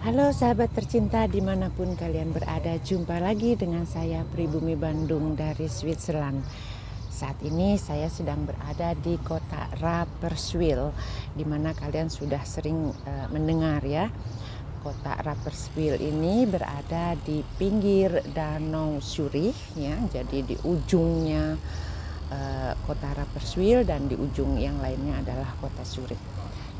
Halo sahabat tercinta dimanapun kalian berada, jumpa lagi dengan saya Pribumi Bandung dari Switzerland. Saat ini saya sedang berada di kota Rapperswil, di mana kalian sudah sering mendengar ya. Kota Rapperswil ini berada di pinggir Danau Zurich ya, jadi di ujungnya kota Rapperswil dan di ujung yang lainnya adalah kota Zurich.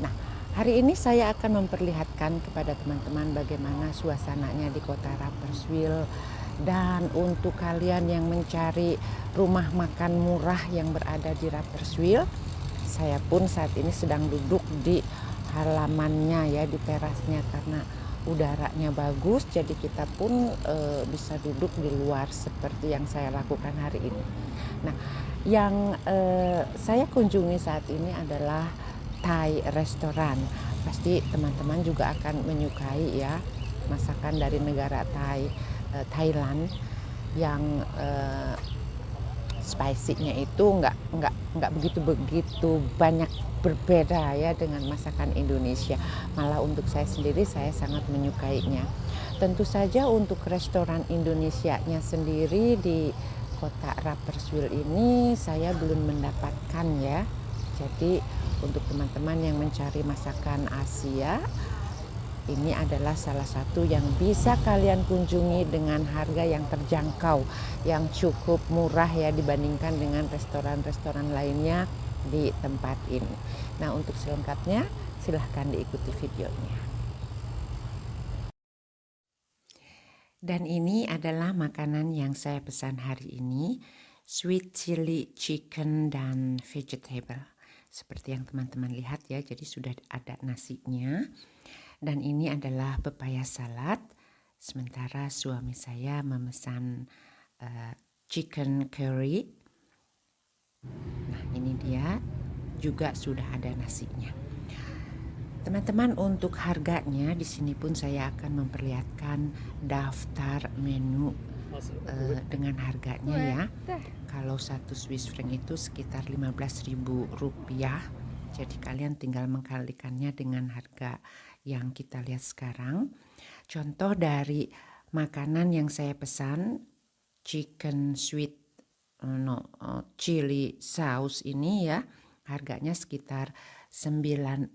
Nah, hari ini saya akan memperlihatkan kepada teman-teman bagaimana suasananya di kota Rapperswil, dan untuk kalian yang mencari rumah makan murah yang berada di Rapperswil, saya pun saat ini sedang duduk di halamannya ya, di terasnya, karena udaranya bagus, jadi kita pun bisa duduk di luar seperti yang saya lakukan hari ini. Nah, yang saya kunjungi saat ini adalah Thai restoran. Pasti teman-teman juga akan menyukai ya masakan dari negara Thailand yang spicy-nya itu nggak begitu banyak berbeda ya dengan masakan Indonesia. Malah untuk saya sendiri saya sangat menyukainya. Tentu saja untuk restoran Indonesianya sendiri di kota Rapperswil ini saya belum mendapatkan ya. Jadi untuk teman-teman yang mencari masakan Asia, ini adalah salah satu yang bisa kalian kunjungi dengan harga yang terjangkau, yang cukup murah ya dibandingkan dengan restoran-restoran lainnya di tempat ini. Nah, untuk selengkapnya silahkan diikuti videonya. Dan ini adalah makanan yang saya pesan hari ini, sweet chili chicken dan vegetable. Seperti yang teman-teman lihat ya, jadi sudah ada nasinya. Dan ini adalah pepaya salad. Sementara suami saya memesan chicken curry. Nah, ini dia juga sudah ada nasinya. Teman-teman, untuk harganya di sini pun saya akan memperlihatkan daftar menu dengan harganya ya. Kalau 1 Swiss franc itu sekitar Rp15.000. Jadi kalian tinggal mengkalikannya dengan harga yang kita lihat sekarang. Contoh dari makanan yang saya pesan, chicken sweet chili sauce ini ya, harganya sekitar 19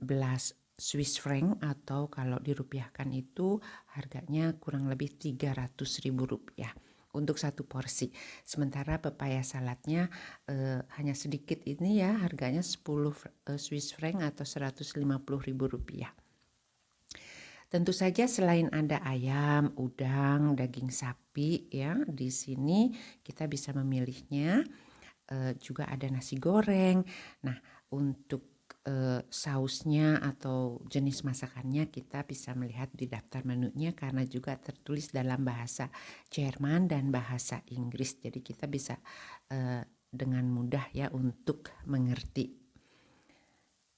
Swiss franc, atau kalau dirupiahkan itu harganya kurang lebih Rp300.000 untuk satu porsi. Sementara pepaya saladnya hanya sedikit ini ya, harganya 10 Swiss franc atau Rp150.000. Tentu saja selain ada ayam, udang, daging sapi ya, di sini kita bisa memilihnya. Juga ada nasi goreng. Nah, untuk sausnya atau jenis masakannya kita bisa melihat di daftar menunya, karena juga tertulis dalam bahasa Jerman dan bahasa Inggris. Jadi kita bisa dengan mudah ya untuk mengerti.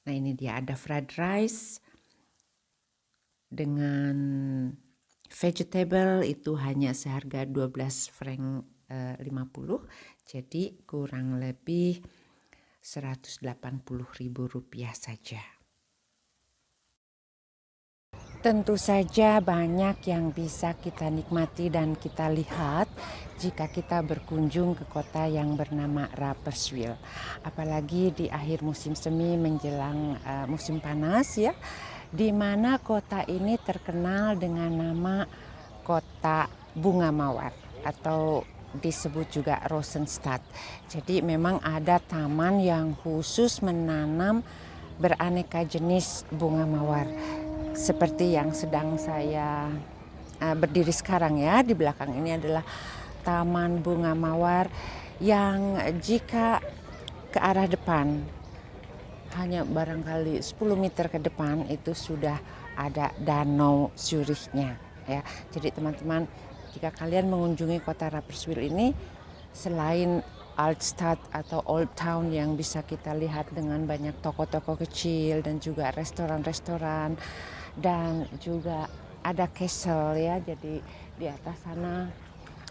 Nah, ini dia ada fried rice dengan vegetable, itu hanya seharga 12 franc 50, jadi kurang lebih Rp180.000 saja. Tentu saja banyak yang bisa kita nikmati dan kita lihat jika kita berkunjung ke kota yang bernama Rapperswil. Apalagi di akhir musim semi menjelang musim panas ya, di mana kota ini terkenal dengan nama kota bunga mawar atau disebut juga Rosenstadt. Jadi memang ada taman yang khusus menanam beraneka jenis bunga mawar. Seperti yang sedang saya berdiri sekarang ya, di belakang ini adalah taman bunga mawar yang jika ke arah depan hanya barangkali 10 meter ke depan itu sudah ada Danau Zurichnya ya. Jadi teman-teman, jika kalian mengunjungi kota Rapperswil ini, selain Altstadt atau Old Town yang bisa kita lihat dengan banyak toko-toko kecil dan juga restoran-restoran, dan juga ada castle ya. Jadi di atas sana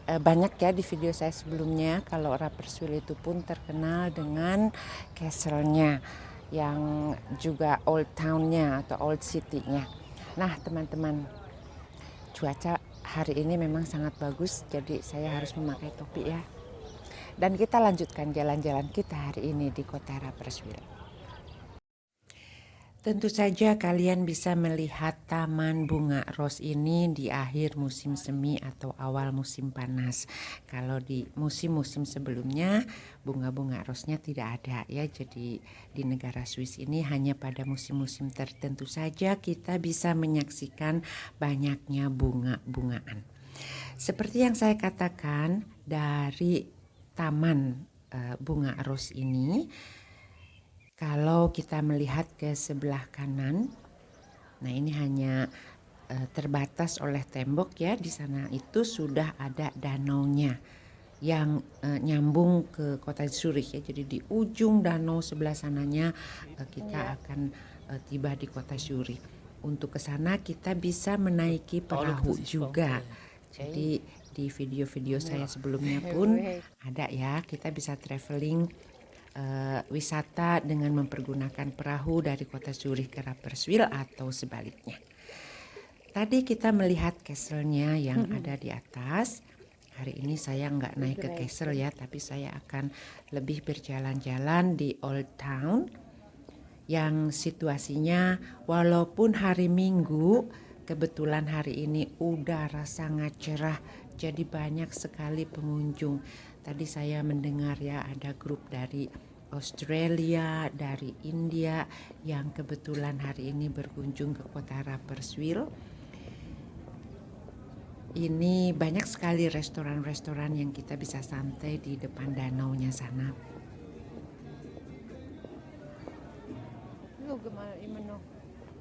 banyak ya di video saya sebelumnya, kalau Rapperswil itu pun terkenal dengan castle-nya yang juga old town-nya atau old city-nya. Nah teman-teman, cuaca hari ini memang sangat bagus, jadi saya harus memakai topi ya. Dan kita lanjutkan jalan-jalan kita hari ini di kota Rapperswil. Tentu saja kalian bisa melihat taman bunga ros ini di akhir musim semi atau awal musim panas. Kalau di musim-musim sebelumnya bunga-bunga rosnya tidak ada ya. Jadi di negara Swiss ini hanya pada musim-musim tertentu saja kita bisa menyaksikan banyaknya bunga-bungaan. Seperti yang saya katakan, dari taman bunga ros ini, kalau kita melihat ke sebelah kanan, nah ini hanya terbatas oleh tembok ya. Di sana itu sudah ada danaunya yang nyambung ke kota Zurich ya. Jadi di ujung danau sebelah sananya kita akan tiba di kota Zurich. Untuk ke sana kita bisa menaiki perahu juga. Jadi di video-video saya sebelumnya pun ada ya, kita bisa traveling wisata dengan mempergunakan perahu dari kota Zurich ke Rapperswil atau sebaliknya. Tadi kita melihat castle-nya yang ada di atas. Hari ini saya nggak naik ke castle ya, tapi saya akan lebih berjalan-jalan di Old Town yang situasinya walaupun hari Minggu, kebetulan hari ini udara sangat cerah, jadi banyak sekali pengunjung. Tadi saya mendengar ya ada grup dari Australia, dari India yang kebetulan hari ini berkunjung ke kota Rapperswil. Ini banyak sekali restoran-restoran yang kita bisa santai di depan danaunya sana.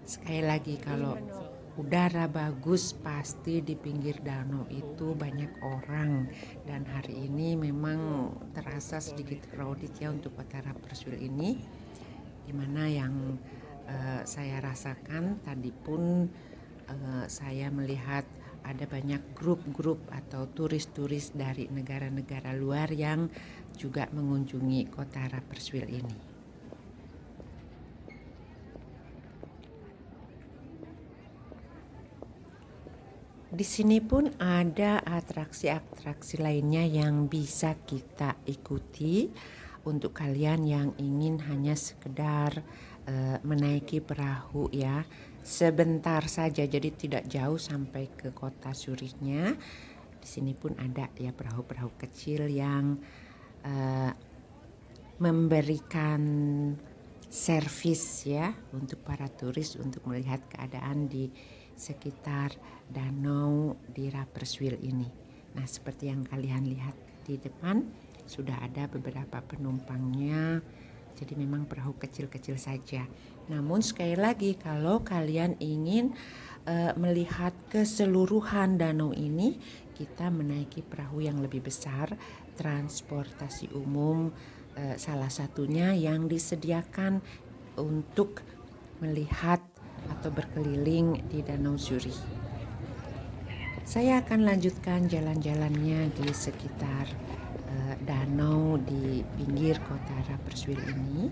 Sekali lagi, kalau udara bagus pasti di pinggir danau itu banyak orang, dan hari ini memang terasa sedikit crowded ya untuk kota Rapperswil ini, dimana yang saya rasakan tadi pun saya melihat ada banyak grup-grup atau turis-turis dari negara-negara luar yang juga mengunjungi kota Rapperswil ini. Di sini pun ada atraksi-atraksi lainnya yang bisa kita ikuti untuk kalian yang ingin hanya sekedar menaiki perahu ya. Sebentar saja, jadi tidak jauh sampai ke kota Zurichnya. Di sini pun ada ya perahu-perahu kecil yang memberikan servis ya untuk para turis untuk melihat keadaan di sekitar danau di Rapperswil ini. Nah, seperti yang kalian lihat di depan sudah ada beberapa penumpangnya. Jadi memang perahu kecil-kecil saja. Namun sekali lagi kalau kalian ingin melihat keseluruhan danau ini, kita menaiki perahu yang lebih besar, transportasi umum salah satunya yang disediakan untuk melihat atau berkeliling di Danau Zurich. Saya akan lanjutkan jalan-jalannya di sekitar danau di pinggir kota Rapperswil ini.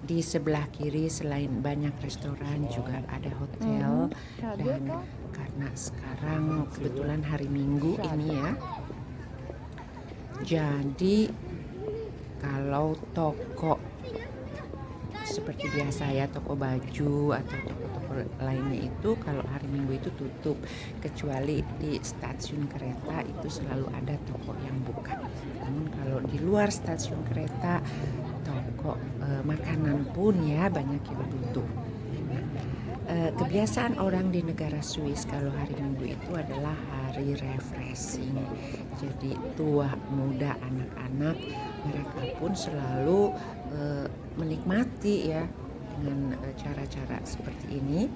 Di sebelah kiri selain banyak restoran juga ada hotel, dan karena sekarang kebetulan hari Minggu ini ya, jadi kalau toko seperti biasa ya, toko baju atau toko-toko lainnya itu kalau hari Minggu itu tutup, kecuali di stasiun kereta itu selalu ada toko yang buka. Namun kalau di luar stasiun kereta, toko makanan pun ya banyak yang tutup. Kebiasaan orang di negara Swiss kalau hari Minggu itu adalah hari refreshing. Jadi tua, muda, anak-anak mereka pun selalu menikmati ya dengan cara-cara seperti ini.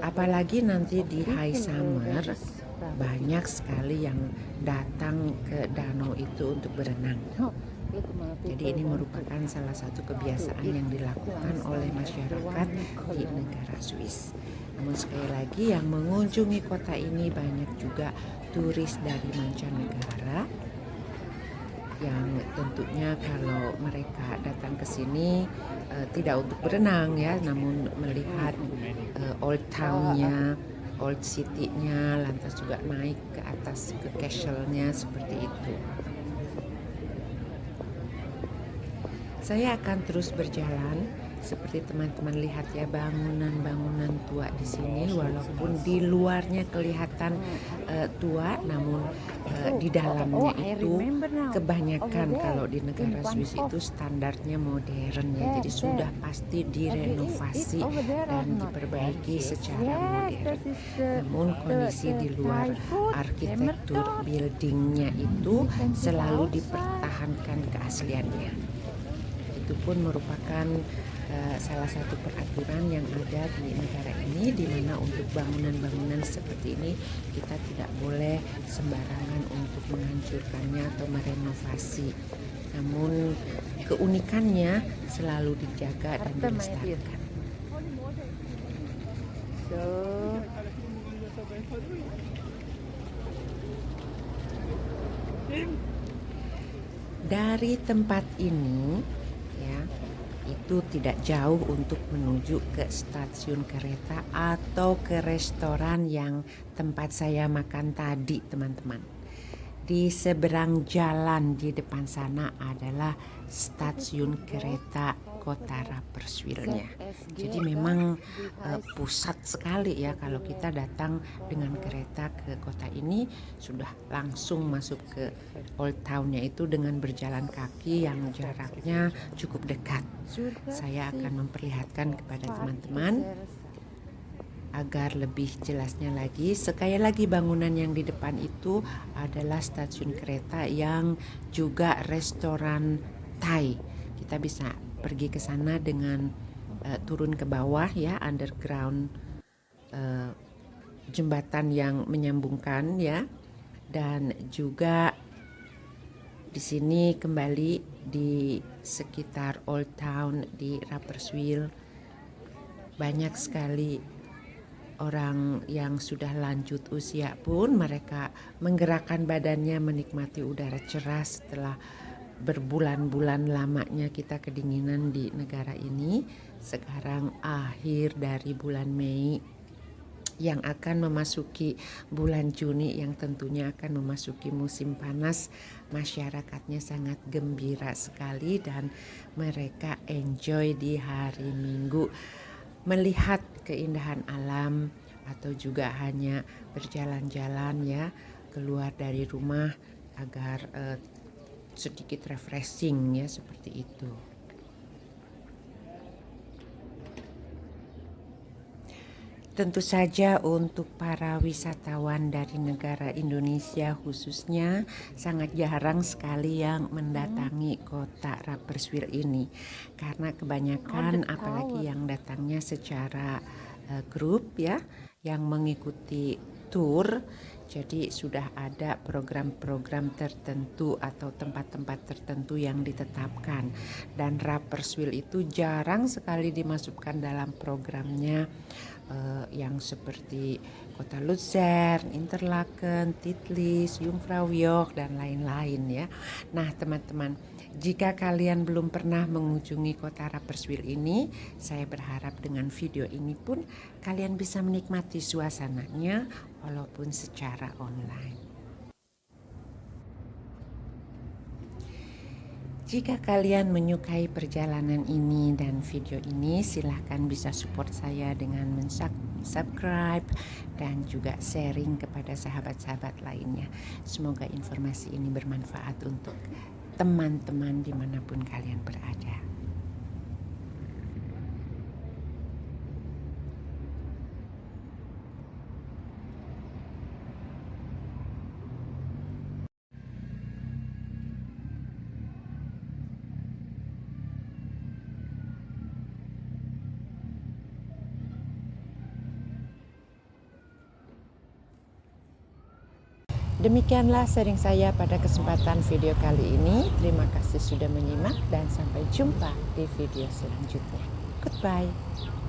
Apalagi nanti di high summer banyak sekali yang datang ke danau itu untuk berenang. Jadi ini merupakan salah satu kebiasaan yang dilakukan oleh masyarakat di negara Swiss. Namun sekali lagi yang mengunjungi kota ini banyak juga turis dari mancanegara. yang tentunya kalau mereka datang ke sini tidak untuk berenang ya, namun melihat old town-nya, old city-nya, lantas juga naik ke atas ke castle-nya seperti itu. Saya akan terus berjalan seperti teman-teman lihat ya, bangunan-bangunan tua di sini walaupun di luarnya kelihatan tua, namun di dalamnya itu kebanyakan kalau di negara Swiss itu standarnya modern ya, jadi sudah pasti direnovasi dan diperbaiki secara modern. Namun kondisi di luar arsitektur buildingnya itu selalu dipertahankan keasliannya. Itu pun merupakan salah satu peraturan yang ada di negara ini, di mana untuk bangunan-bangunan seperti ini kita tidak boleh sembarangan untuk menghancurkannya atau merenovasi. Namun keunikannya selalu dijaga dan dilestarikan. Dari tempat ini ya, itu tidak jauh untuk menuju ke stasiun kereta atau ke restoran yang tempat saya makan tadi, teman-teman. Di seberang jalan di depan sana adalah stasiun kereta kota Rapperswil-nya. Jadi memang pusat sekali ya, kalau kita datang dengan kereta ke kota ini sudah langsung masuk ke Old Town-nya itu dengan berjalan kaki yang jaraknya cukup dekat. Saya akan memperlihatkan kepada teman-teman agar lebih jelasnya lagi. Sekali lagi, bangunan yang di depan itu adalah stasiun kereta yang juga restoran Thai. Kita bisa pergi ke sana dengan turun ke bawah ya, underground jembatan yang menyambungkan ya, dan juga di sini kembali di sekitar Old Town di Rapperswil banyak sekali orang yang sudah lanjut usia pun mereka menggerakkan badannya menikmati udara cerah setelah berbulan-bulan lamanya kita kedinginan di negara ini. Sekarang akhir dari bulan Mei yang akan memasuki bulan Juni yang tentunya akan memasuki musim panas, masyarakatnya sangat gembira sekali dan mereka enjoy di hari Minggu melihat keindahan alam atau juga hanya berjalan-jalan ya, keluar dari rumah agar sedikit refreshing ya, seperti itu. Tentu saja untuk para wisatawan dari negara Indonesia khususnya sangat jarang sekali yang mendatangi kota Rapperswil ini, karena kebanyakan apalagi yang datangnya secara grup ya, yang mengikuti tour. Jadi sudah ada program-program tertentu atau tempat-tempat tertentu yang ditetapkan, dan Rapperswil itu jarang sekali dimasukkan dalam programnya yang seperti kota Luzern, Interlaken, Titlis, Jungfraujoch dan lain-lain ya. Nah teman-teman, jika kalian belum pernah mengunjungi kota Rapperswil ini, saya berharap dengan video ini pun kalian bisa menikmati suasananya walaupun secara online. Jika kalian menyukai perjalanan ini dan video ini, silahkan bisa support saya dengan subscribe dan juga sharing kepada sahabat-sahabat lainnya. Semoga informasi ini bermanfaat untuk teman-teman dimanapun kalian berada. Demikianlah sharing saya pada kesempatan video kali ini. Terima kasih sudah menyimak dan sampai jumpa di video selanjutnya. Goodbye.